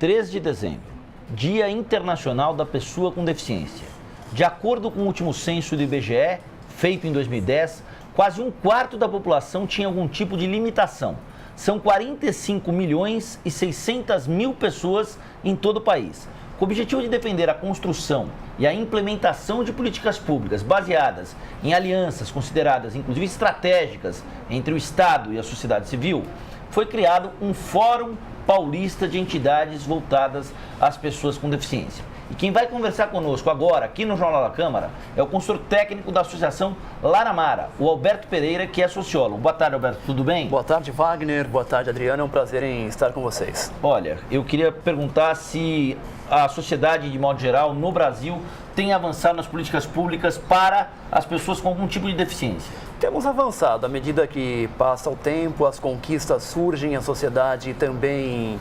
3 de dezembro, Dia Internacional da Pessoa com Deficiência. De acordo com o último censo do IBGE, feito em 2010, quase um quarto da população tinha algum tipo de limitação. São 45 milhões e 600 mil pessoas em todo o país. Com o objetivo de defender a construção e a implementação de políticas públicas baseadas em alianças consideradas, inclusive, estratégicas entre o Estado e a sociedade civil, foi criado um Fórum Paulista de Entidades Voltadas às Pessoas com Deficiência. E quem vai conversar conosco agora, aqui no Jornal da Câmara, é o consultor técnico da Associação Laramara, o Alberto Pereira, que é sociólogo. Boa tarde, Alberto, tudo bem? Boa tarde, Wagner. Boa tarde, Adriano. É um prazer em estar com vocês. Olha, eu queria perguntar se a sociedade, de modo geral, no Brasil, tem avançado nas políticas públicas para as pessoas com algum tipo de deficiência. Temos avançado. À medida que passa o tempo, as conquistas surgem, a sociedade também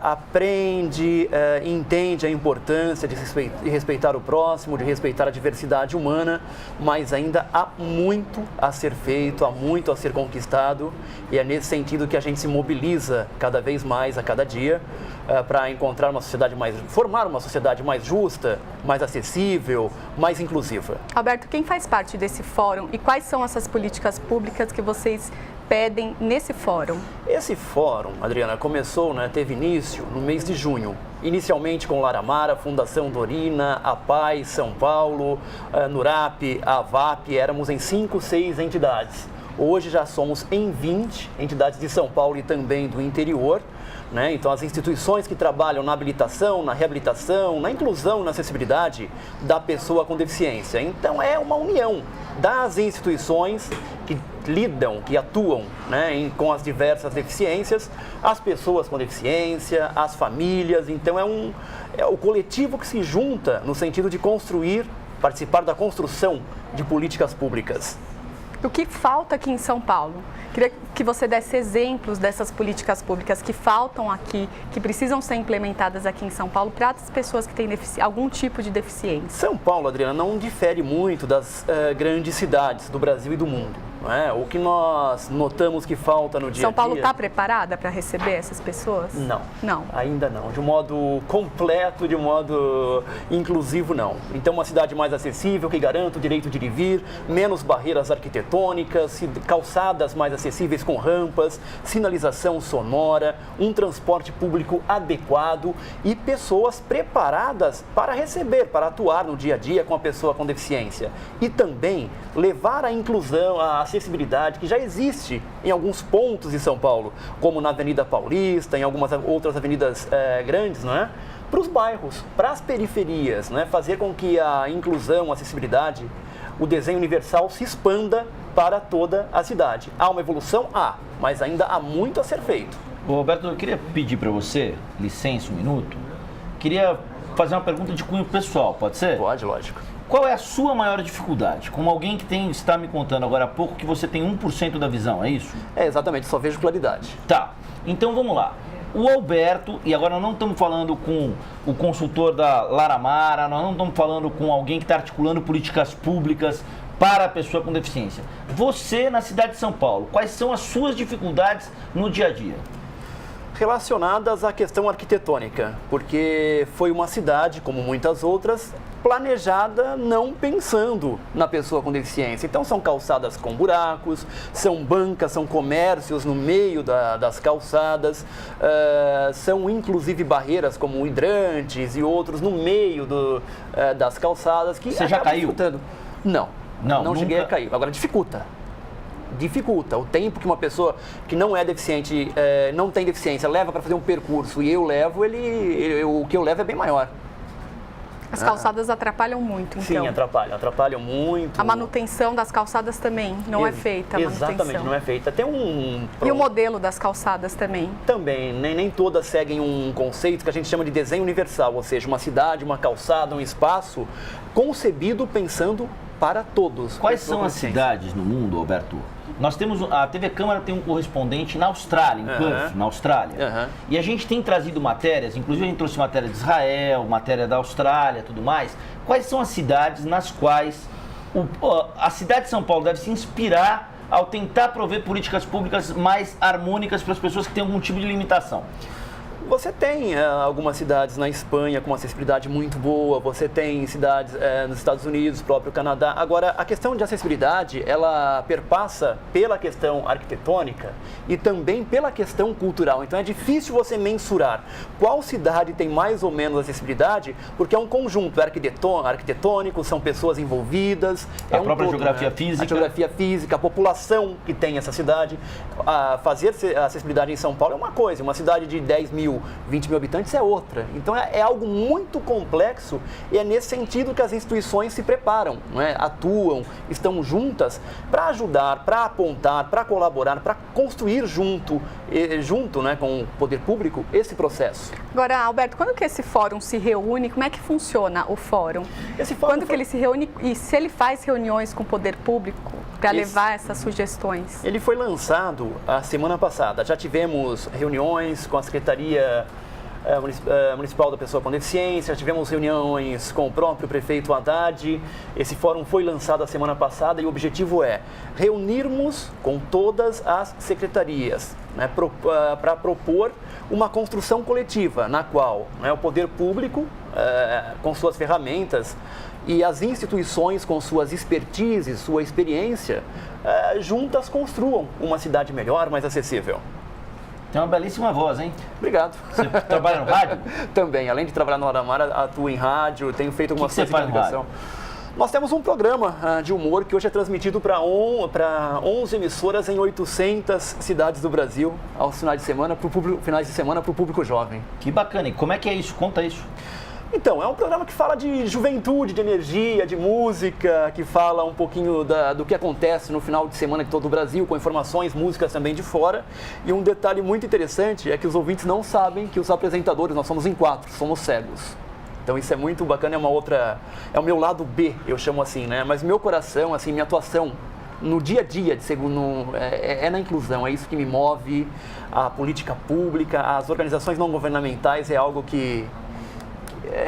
aprende, entende a importância de respeitar o próximo, de respeitar a diversidade humana, mas ainda há muito a ser feito, há muito a ser conquistado, e é nesse sentido que a gente se mobiliza cada vez mais a cada dia para encontrar uma sociedade formar uma sociedade mais justa, mais acessível, mais inclusiva. Alberto, quem faz parte desse fórum e quais são essas políticas públicas que vocês pedem nesse fórum? Esse fórum, Adriana, começou, teve início no mês de junho. Inicialmente com Laramara, Fundação Dorina, a Paz, São Paulo, Nurap, a VAP, éramos em 5, 6 entidades. Hoje já somos em 20 entidades de São Paulo e também do interior. Então, as instituições que trabalham na habilitação, na reabilitação, na inclusão, na acessibilidade da pessoa com deficiência. Então, é uma união das instituições que lidam, que atuam com as diversas deficiências, as pessoas com deficiência, as famílias. Então, é o coletivo que se junta no sentido de participar da construção de políticas públicas. O que falta aqui em São Paulo? Queria que você desse exemplos dessas políticas públicas que faltam aqui, que precisam ser implementadas aqui em São Paulo para as pessoas que têm algum tipo de deficiência. São Paulo, Adriana, não difere muito das grandes cidades do Brasil e do mundo. O que nós notamos que falta no dia a dia... São Paulo está preparada para receber essas pessoas? Não, ainda não. De um modo completo, de um modo inclusivo, não. Então, uma cidade mais acessível, que garanta o direito de ir e vir, menos barreiras arquitetônicas, calçadas mais acessíveis com rampas, sinalização sonora, um transporte público adequado e pessoas preparadas para receber, para atuar no dia a dia com a pessoa com deficiência. E também levar a inclusão, a acessibilidade que já existe em alguns pontos de São Paulo, como na Avenida Paulista, em algumas outras avenidas grandes, para os bairros, para as periferias, fazer com que a inclusão, a acessibilidade, o desenho universal se expanda para toda a cidade. Há uma evolução? Mas ainda há muito a ser feito. Roberto, eu queria pedir para você, licença um minuto, queria fazer uma pergunta de cunho pessoal, pode ser? Pode, lógico. Qual é a sua maior dificuldade? Como alguém que está me contando agora há pouco que você tem 1% da visão, é isso? É, exatamente, só vejo claridade. Tá, então vamos lá. O Alberto, e agora nós não estamos falando com o consultor da Laramara, nós não estamos falando com alguém que está articulando políticas públicas para a pessoa com deficiência. Você, na cidade de São Paulo, quais são as suas dificuldades no dia a dia? Relacionadas à questão arquitetônica, porque foi uma cidade, como muitas outras, planejada não pensando na pessoa com deficiência. Então são calçadas com buracos, são bancas, são comércios no meio das calçadas, são inclusive barreiras como hidrantes e outros no meio das calçadas. Que você já caiu? Não cheguei a cair. Agora dificulta o tempo que uma pessoa que não é deficiente, não tem deficiência, leva para fazer um percurso e eu levo, o que eu levo é bem maior. As calçadas atrapalham muito, então. Sim, atrapalham muito. A manutenção das calçadas também não é feita, a manutenção. Exatamente, não é feita. Tem E o modelo das calçadas também? Também, nem todas seguem um conceito que a gente chama de desenho universal, ou seja, uma cidade, uma calçada, um espaço concebido pensando para todos. Quais são as cidades no mundo, Alberto? Nós temos, a TV Câmara tem um correspondente na Austrália, em Perth, na Austrália. E a gente tem trazido matérias, inclusive a gente trouxe matéria de Israel, matéria da Austrália, tudo mais. Quais são as cidades nas quais a cidade de São Paulo deve se inspirar ao tentar prover políticas públicas mais harmônicas para as pessoas que têm algum tipo de limitação? Você tem algumas cidades na Espanha com uma acessibilidade muito boa, você tem cidades nos Estados Unidos, próprio Canadá. Agora, a questão de acessibilidade, ela perpassa pela questão arquitetônica e também pela questão cultural. Então, é difícil você mensurar qual cidade tem mais ou menos acessibilidade, porque é um conjunto arquitetônico, são pessoas envolvidas. A própria geografia física. A geografia física, a população que tem essa cidade. Fazer acessibilidade em São Paulo é uma coisa, uma cidade de 10 mil, 20 mil habitantes é outra. Então é algo muito complexo e é nesse sentido que as instituições se preparam, não é? Atuam, estão juntas para ajudar, para apontar, para colaborar, para construir junto né, com o poder público esse processo. Agora, Alberto, quando que esse fórum se reúne? Como é que funciona o fórum? Quando que ele se reúne e se ele faz reuniões com o poder público para levar essas sugestões? Ele foi lançado a semana passada. Já tivemos reuniões com a Secretaria Municipal da Pessoa com Deficiência, já tivemos reuniões com o próprio prefeito Haddad. Esse fórum foi lançado a semana passada e o objetivo é reunirmos com todas as secretarias, né, para propor uma construção coletiva na qual, né, o poder público, com suas ferramentas, e as instituições com suas expertises, sua experiência, juntas construam uma cidade melhor, mais acessível. Tem uma belíssima voz, hein? Obrigado. Você trabalha no rádio? Também, além de trabalhar no Aramar, atuo em rádio, tenho feito algumas coisas de comunicação. Nós temos um programa de humor que hoje é transmitido para 11 emissoras em 800 cidades do Brasil, aos finais de semana, para o público jovem. Que bacana. E como é que é isso? Conta isso. Então, é um programa que fala de juventude, de energia, de música, que fala um pouquinho do que acontece no final de semana de todo o Brasil, com informações, músicas também de fora. E um detalhe muito interessante é que os ouvintes não sabem que os apresentadores, nós somos em 4, somos cegos. Então isso é muito bacana, é o meu lado B, eu chamo assim, né? Mas meu coração, assim, minha atuação no dia a dia, é na inclusão, é isso que me move, a política pública, as organizações não governamentais, é algo que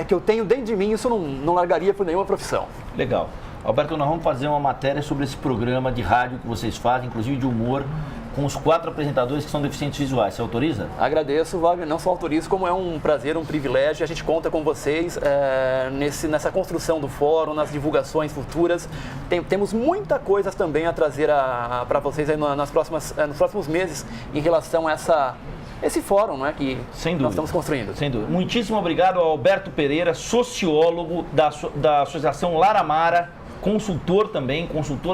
eu tenho dentro de mim, isso não largaria por nenhuma profissão. Legal. Alberto, nós vamos fazer uma matéria sobre esse programa de rádio que vocês fazem, inclusive de humor, com os 4 apresentadores que são deficientes visuais. Você autoriza? Agradeço, Wagner. Não só autorizo, como é um prazer, um privilégio. A gente conta com vocês nessa construção do fórum, nas divulgações futuras. Temos muita coisa também a trazer para vocês aí nos próximos meses em relação a esse fórum, não é, que nós estamos construindo. Sem dúvida. Muitíssimo obrigado ao Alberto Pereira, sociólogo da Associação Laramara, consultor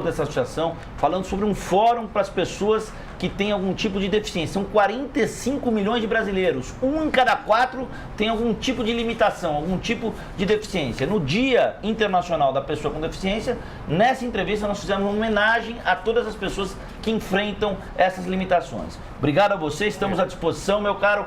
dessa associação, falando sobre um fórum para as pessoas que têm algum tipo de deficiência. São 45 milhões de brasileiros. 1 em cada 4 tem algum tipo de limitação, algum tipo de deficiência. No Dia Internacional da Pessoa com Deficiência, nessa entrevista nós fizemos uma homenagem a todas as pessoas que enfrentam essas limitações. Obrigado a vocês, estamos à disposição, meu caro.